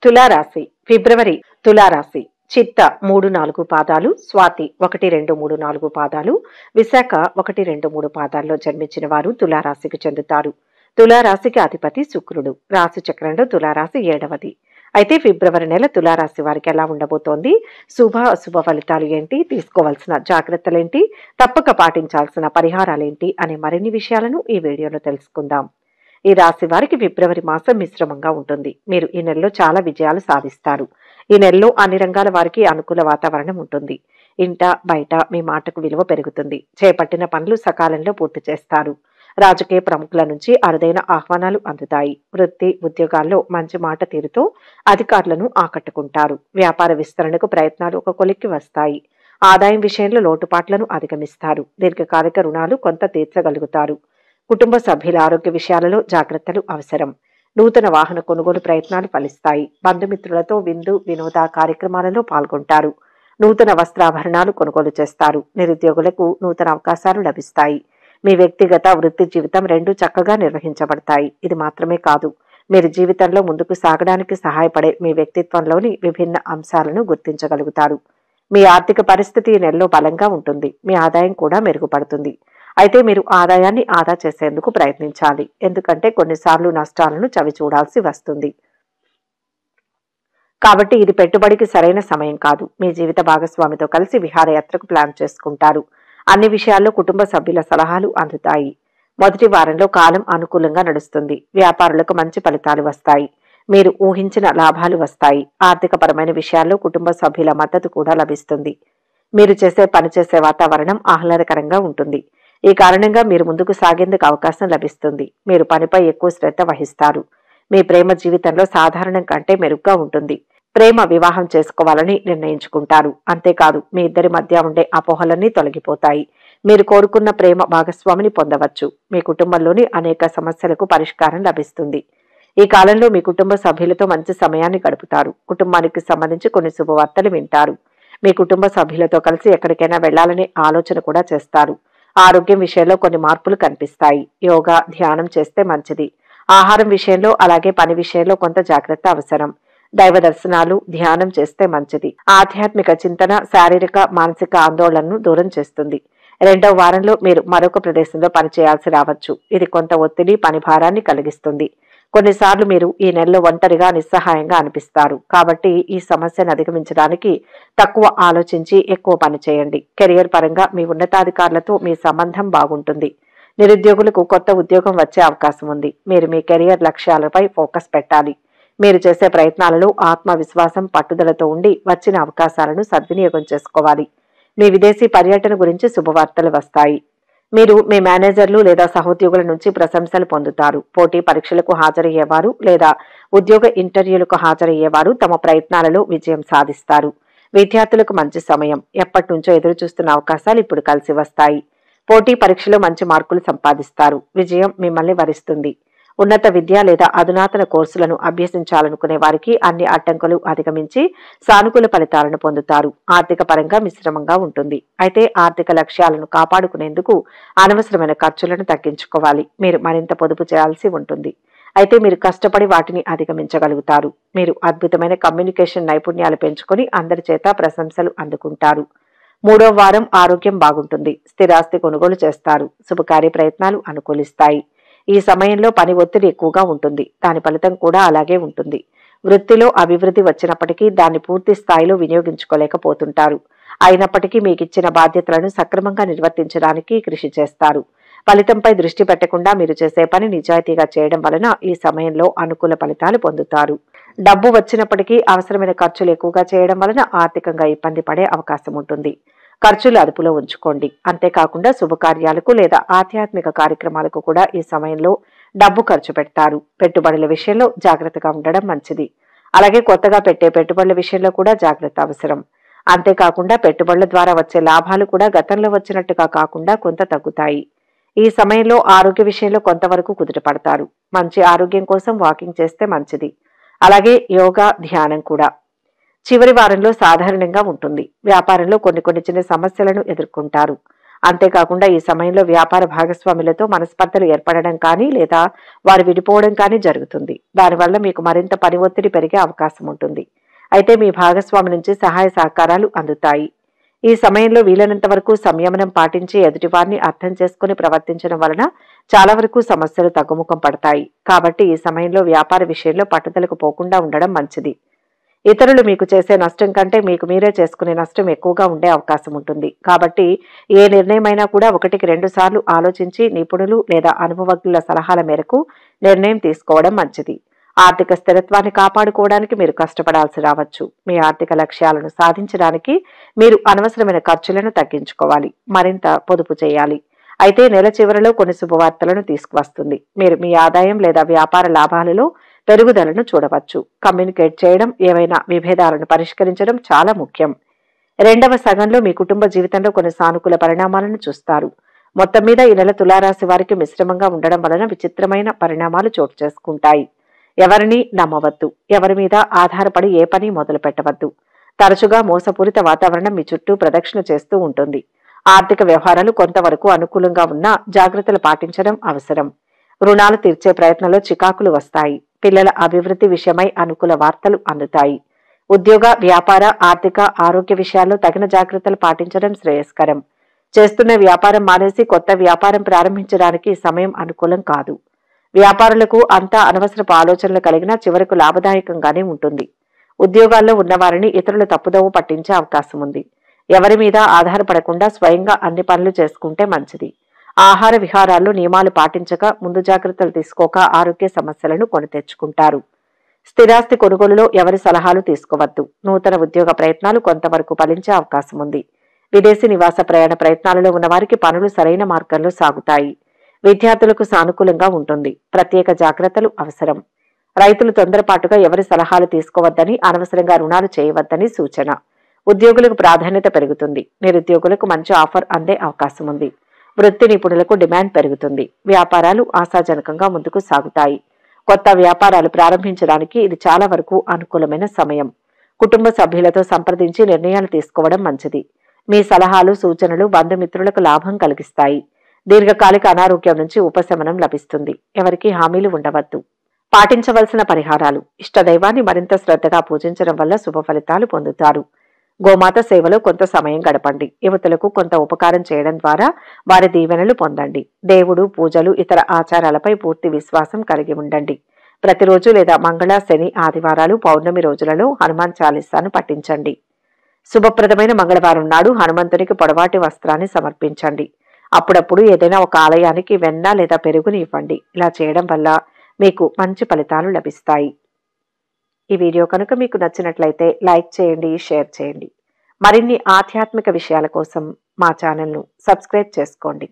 తులారాశి ఫిబ్రవరి. తులారాశి చిత్త 3-4 పాదాలు, స్వాతి 1-2-3-4 పాదాలు, విశాఖ 1-2-3 పాదాల్లో జన్మించిన వారు తులారాశికి చెందుతారు. తులారాశికి అధిపతి శుక్రుడు. రాశి చక్రంలో తులారాశి 7వది. అయితే ఫిబ్రవరి నెల తులారాశి వారికి ఎలా ఉండబోతోంది, శుభ అశుభ ఫలితాలు ఏంటి, తీసుకోవాల్సిన జాగ్రత్తలేంటి, తప్పక పాటించాల్సిన పరిహారాలేంటి అనే మరిన్ని విషయాలను ఈ వీడియోలో తెలుసుకుందాం. ఈ రాశి వారికి ఫిబ్రవరి మాసం మిశ్రమంగా ఉంటుంది. మీరు ఈ నెలలో చాలా విజయాలు సాధిస్తారు. ఈ నెలలో అన్ని రంగాల వారికి అనుకూల వాతావరణం ఉంటుంది. ఇంట బయట మీ మాటకు విలువ పెరుగుతుంది. చేపట్టిన పనులు సకాలంలో పూర్తి చేస్తారు. రాజకీయ ప్రముఖుల నుంచి అరుదైన ఆహ్వానాలు అందుతాయి. వృత్తి ఉద్యోగాల్లో మంచి మాట తీరుతో అధికారులను ఆకట్టుకుంటారు. వ్యాపార విస్తరణకు ప్రయత్నాలు ఒక కొలిక్కి వస్తాయి. ఆదాయం విషయంలో లోటుపాట్లను అధిగమిస్తారు. దీర్ఘకాలిక రుణాలు కొంత తీర్చగలుగుతారు. కుటుంబ సభ్యుల ఆరోగ్య విషయాలలో జాగ్రత్తలు అవసరం. నూతన వాహన కొనుగోలు ప్రయత్నాలు ఫలిస్తాయి. బంధుమిత్రులతో విందు వినోద కార్యక్రమాలలో పాల్గొంటారు. నూతన వస్త్రాభరణాలు కొనుగోలు చేస్తారు. నిరుద్యోగులకు నూతన అవకాశాలు లభిస్తాయి. మీ వ్యక్తిగత వృత్తి జీవితం రెండూ చక్కగా నిర్వహించబడతాయి. ఇది మాత్రమే కాదు, మీరు జీవితంలో ముందుకు సాగడానికి సహాయపడే మీ వ్యక్తిత్వంలోని విభిన్న అంశాలను గుర్తించగలుగుతారు. మీ ఆర్థిక పరిస్థితి ఈ నెలలో బలంగా ఉంటుంది. మీ ఆదాయం కూడా మెరుగుపడుతుంది. అయితే మీరు ఆదాయాన్ని ఆదా చేసేందుకు ప్రయత్నించాలి. ఎందుకంటే కొన్నిసార్లు నష్టాలను చవి చూడాల్సి వస్తుంది. కాబట్టి ఇది పెట్టుబడికి సరైన సమయం కాదు. మీ జీవిత భాగస్వామితో కలిసి విహారయాత్రకు ప్లాన్ చేసుకుంటారు. అన్ని విషయాల్లో కుటుంబ సభ్యుల సలహాలు అందుతాయి. మొదటి వారంలో కాలం అనుకూలంగా నడుస్తుంది. వ్యాపారులకు మంచి ఫలితాలు వస్తాయి. మీరు ఊహించిన లాభాలు వస్తాయి. ఆర్థిక పరమైన విషయాల్లో కుటుంబ సభ్యుల మద్దతు కూడా లభిస్తుంది. మీరు పనిచేసే వాతావరణం ఆహ్లాదకరంగా ఉంటుంది. ఈ కారణంగా మీరు ముందుకు సాగేందుకు అవకాశం లభిస్తుంది. మీరు పనిపై ఎక్కువ శ్రద్ధ వహిస్తారు. మీ ప్రేమ జీవితంలో సాధారణం కంటే మెరుగ్గా ఉంటుంది. ప్రేమ వివాహం చేసుకోవాలని నిర్ణయించుకుంటారు. అంతేకాదు, మీ ఇద్దరి మధ్య ఉండే అపోహలన్నీ తొలగిపోతాయి. మీరు కోరుకున్న ప్రేమ భాగస్వామిని పొందవచ్చు. మీ కుటుంబంలోని అనేక సమస్యలకు పరిష్కారం లభిస్తుంది. ఈ కాలంలో మీ కుటుంబ సభ్యులతో మంచి సమయాన్ని గడుపుతారు. కుటుంబానికి సంబంధించి కొన్ని శుభవార్తలు వింటారు. మీ కుటుంబ సభ్యులతో కలిసి ఎక్కడికైనా వెళ్లాలనే ఆలోచన కూడా చేస్తారు. ఆరోగ్యం విషయంలో కొన్ని మార్పులు కనిపిస్తాయి. యోగా ధ్యానం చేస్తే మంచిది. ఆహారం విషయంలో అలాగే పని విషయంలో కొంత జాగ్రత్త అవసరం. దైవ దర్శనాలు ధ్యానం చేస్తే మంచిది. ఆధ్యాత్మిక చింతన శారీరక మానసిక ఆందోళనను దూరం చేస్తుంది. రెండవ వారంలో మీరు మరొక ప్రదేశంలో పనిచేయాల్సి రావచ్చు. ఇది కొంత ఒత్తిడి పని భారాన్ని కలిగిస్తుంది. కొన్నిసార్లు మీరు ఈ నెలలో ఒంటరిగా నిస్సహాయంగా అనిపిస్తారు. కాబట్టి ఈ సమస్యను అధిగమించడానికి తక్కువ ఆలోచించి ఎక్కువ పని చేయండి. కెరియర్ పరంగా మీ ఉన్నతాధికారులతో మీ సంబంధం బాగుంటుంది. నిరుద్యోగులకు కొత్త ఉద్యోగం వచ్చే అవకాశం ఉంది. మీరు మీ కెరియర్ లక్ష్యాలపై ఫోకస్ పెట్టాలి. మీరు చేసే ప్రయత్నాలలో ఆత్మవిశ్వాసం పట్టుదలతో ఉండి వచ్చిన అవకాశాలను సద్వినియోగం చేసుకోవాలి. మీ విదేశీ పర్యటన గురించి శుభవార్తలు వస్తాయి. మీరు మీ మేనేజర్లు లేదా సహోద్యోగుల నుంచి ప్రశంసలు పొందుతారు. పోటీ పరీక్షలకు హాజరయ్యేవారు లేదా ఉద్యోగ ఇంటర్వ్యూలకు హాజరయ్యేవారు తమ ప్రయత్నాలలో విజయం సాధిస్తారు. విద్యార్థులకు మంచి సమయం. ఎప్పటి నుంచో ఎదురు చూస్తున్న అవకాశాలు ఇప్పుడు కలిసి వస్తాయి. పోటీ పరీక్షలో మంచి మార్కులు సంపాదిస్తారు. విజయం మిమ్మల్ని వరిస్తుంది. ఉన్నత విద్య లేదా అధునాతన కోర్సులను అభ్యసించాలనుకునే వారికి అన్ని అడ్డంకులు అధిగమించి సానుకూల ఫలితాలను పొందుతారు. ఆర్థిక పరంగా మిశ్రమంగా ఉంటుంది. అయితే ఆర్థిక లక్ష్యాలను కాపాడుకునేందుకు అనవసరమైన ఖర్చులను తగ్గించుకోవాలి. మీరు మరింత పొదుపు చేయాల్సి ఉంటుంది. అయితే మీరు కష్టపడి వాటిని అధిగమించగలుగుతారు. మీరు అద్భుతమైన కమ్యూనికేషన్ నైపుణ్యాలు పెంచుకొని అందరి చేత ప్రశంసలు అందుకుంటారు. మూడవ వారం ఆరోగ్యం బాగుంటుంది. స్థిరాస్తి కొనుగోలు చేస్తారు. శుభకార్య ప్రయత్నాలు అనుకూలిస్తాయి. ఈ సమయంలో పని ఒత్తిడి ఎక్కువగా ఉంటుంది. దాని ఫలితం కూడా అలాగే ఉంటుంది. వృత్తిలో అభివృద్ధి వచ్చినప్పటికీ దాన్ని పూర్తి స్థాయిలో వినియోగించుకోలేకపోతుంటారు. అయినప్పటికీ మీకు ఇచ్చిన బాధ్యతలను సక్రమంగా నిర్వర్తించడానికి కృషి చేస్తారు. ఫలితంపై దృష్టి పెట్టకుండా మీరు చేసే పని నిజాయితీగా చేయడం వలన ఈ సమయంలో అనుకూల ఫలితాలు పొందుతారు. డబ్బు వచ్చినప్పటికీ అవసరమైన ఖర్చులు ఎక్కువగా చేయడం వలన ఆర్థికంగా ఇబ్బంది పడే అవకాశం ఉంటుంది. ఖర్చులు అదుపులో ఉంచుకోండి. అంతేకాకుండా శుభకార్యాలకు లేదా ఆధ్యాత్మిక కార్యక్రమాలకు కూడా ఈ సమయంలో డబ్బు ఖర్చు పెడతారు. పెట్టుబడుల విషయంలో జాగ్రత్తగా ఉండడం మంచిది. అలాగే కొత్తగా పెట్టే పెట్టుబడుల విషయంలో కూడా జాగ్రత్త అవసరం. అంతేకాకుండా పెట్టుబడుల ద్వారా వచ్చే లాభాలు కూడా గతంలో వచ్చినట్టుగా కాకుండా కొంత తగ్గుతాయి. ఈ సమయంలో ఆరోగ్య విషయంలో కొంతవరకు కుదుటపడతారు. మంచి ఆరోగ్యం కోసం వాకింగ్ చేస్తే మంచిది. అలాగే యోగా ధ్యానం కూడా. చివరి వారంలో సాధారణంగా ఉంటుంది. వ్యాపారంలో కొన్ని చిన్న సమస్యలను ఎదుర్కొంటారు. అంతేకాకుండా ఈ సమయంలో వ్యాపార భాగస్వాములతో మనస్పర్ధలు ఏర్పడడం కానీ లేదా వారు విడిపోవడం కానీ జరుగుతుంది. దానివల్ల మీకు మరింత పని ఒత్తిడి పెరిగే అవకాశం ఉంటుంది. అయితే మీ భాగస్వామి నుంచి సహాయ సహకారాలు అందుతాయి. ఈ సమయంలో వీలైనంత వరకు సంయమనం పాటించి ఎదుటివారిని అర్థం చేసుకుని ప్రవర్తించడం వలన చాలా వరకు సమస్యలు తగ్గుముఖం పడతాయి. కాబట్టి ఈ సమయంలో వ్యాపార విషయంలో పట్టుదలకు పోకుండా ఉండడం మంచిది. ఇతరులు మీకు చేసే నష్టం కంటే మీకు మీరే చేసుకునే నష్టం ఎక్కువగా ఉండే అవకాశం ఉంటుంది. కాబట్టి ఏ నిర్ణయమైనా కూడా 1-2 సార్లు ఆలోచించి నిపుణులు లేదా అనుభవజ్ఞుల సలహాల మేరకు నిర్ణయం తీసుకోవడం మంచిది. ఆర్థిక స్థిరత్వాన్ని కాపాడుకోవడానికి మీరు కష్టపడాల్సి రావచ్చు. మీ ఆర్థిక లక్ష్యాలను సాధించడానికి మీరు అనవసరమైన ఖర్చులను తగ్గించుకోవాలి, మరింత పొదుపు చేయాలి. అయితే నెల చివరిలో కొన్ని శుభవార్తలను తీసుకువస్తుంది. మీరు మీ ఆదాయం లేదా వ్యాపార లాభాలలో పెరుగుదలను చూడవచ్చు. కమ్యూనికేట్ చేయడం, ఏవైనా విభేదాలను పరిష్కరించడం చాలా ముఖ్యం. రెండవ సగంలో మీ కుటుంబ జీవితంలో కొన్ని సానుకూల పరిణామాలను చూస్తారు. మొత్తం మీద ఈ నెల తులారాశి వారికి మిశ్రమంగా ఉండడం వలన విచిత్రమైన పరిణామాలు చోటు చేసుకుంటాయి. ఎవరిని నమ్మవద్దు. ఎవరి మీద ఆధారపడి ఏ పని మొదలు పెట్టవద్దు. తరచుగా మోసపూరిత వాతావరణం మీ చుట్టూ ప్రదక్షిణ చేస్తూ ఉంటుంది. ఆర్థిక వ్యవహారాలు కొంతవరకు అనుకూలంగా ఉన్నా జాగ్రత్తలు పాటించడం అవసరం. రుణాలు తీర్చే ప్రయత్నంలో చికాకులు వస్తాయి. పిల్లల అభివృద్ధి విషయమై అనుకూల వార్తలు అందుతాయి. ఉద్యోగ, వ్యాపార, ఆర్థిక, ఆరోగ్య విషయాల్లో తగిన జాగ్రత్తలు పాటించడం శ్రేయస్కరం. చేస్తున్న వ్యాపారం మానేసి కొత్త వ్యాపారం ప్రారంభించడానికి సమయం అనుకూలం కాదు. వ్యాపారులకు అంతా అనవసరపు ఆలోచనలు కలిగినా చివరకు లాభదాయకంగానే ఉంటుంది. ఉద్యోగాల్లో ఉన్నవారిని ఇతరులు తప్పుదోవ పట్టించే అవకాశం ఉంది. ఎవరి మీద ఆధారపడకుండా స్వయంగా అన్ని పనులు చేసుకుంటే మంచిది. ఆహార విహారాల్లో నియమాలు పాటించక, ముందు జాగ్రత్తలు తీసుకోక ఆరోగ్య సమస్యలను కొని తెచ్చుకుంటారు. స్థిరాస్తి కొనుగోలులో ఎవరి సలహాలు తీసుకోవద్దు. నూతన ఉద్యోగ ప్రయత్నాలు కొంతవరకు ఫలించే అవకాశం ఉంది. విదేశీ నివాస ప్రయాణ ప్రయత్నాలలో ఉన్నవారికి పనులు సరైన మార్గంలో సాగుతాయి. విద్యార్థులకు సానుకూలంగా ఉంటుంది. ప్రత్యేక జాగ్రత్తలు అవసరం. రైతులు తొందరపాటుగా ఎవరి సలహాలు తీసుకోవద్దని, అనవసరంగా రుణాలు చేయవద్దని సూచన. ఉద్యోగులకు ప్రాధాన్యత పెరుగుతుంది. నిరుద్యోగులకు మంచి ఆఫర్ అందే అవకాశం ఉంది. వృత్తి నిపుణులకు డిమాండ్ పెరుగుతుంది. వ్యాపారాలు ఆశాజనకంగా ముందుకు సాగుతాయి. కొత్త వ్యాపారాలు ప్రారంభించడానికి ఇది చాలా వరకు అనుకూలమైన సమయం. కుటుంబ సభ్యులతో సంప్రదించి నిర్ణయాలు తీసుకోవడం మంచిది. మీ సలహాలు, సూచనలు బంధుమిత్రులకు లాభం కలిగిస్తాయి. దీర్ఘకాలిక అనారోగ్యం నుంచి ఉపశమనం లభిస్తుంది. ఎవరికి హామీలు ఉండవద్దు. పాటించవలసిన పరిహారాలు: ఇష్టదైవాన్ని మరింత శ్రద్ధగా పూజించడం వల్ల శుభ ఫలితాలు పొందుతారు. గోమాత సేవలో కొంత సమయం గడపండి. యువతులకు కొంత ఉపకారం చేయడం ద్వారా వారి దీవెనలు పొందండి. దేవుడు, పూజలు, ఇతర ఆచారాలపై పూర్తి విశ్వాసం కలిగి ఉండండి. ప్రతిరోజు లేదా మంగళ, శని, ఆదివారాలు, పౌర్ణమి రోజులలో హనుమాన్ చాలీసాను పఠించండి. శుభప్రదమైన మంగళవారం నాడు హనుమంతునికి పొడవాటి వస్త్రాన్ని సమర్పించండి. అప్పుడప్పుడు ఏదైనా ఒక ఆలయానికి వెన్న లేదా పెరుగుని ఇవ్వండి. ఇలా చేయడం వల్ల మీకు మంచి ఫలితాలు లభిస్తాయి. ఈ వీడియో కనుక మీకు నచ్చినట్లయితే లైక్ చేయండి, షేర్ చేయండి. మరిన్ని ఆధ్యాత్మిక విషయాల కోసం మా ఛానల్ను సబ్స్క్రైబ్ చేసుకోండి.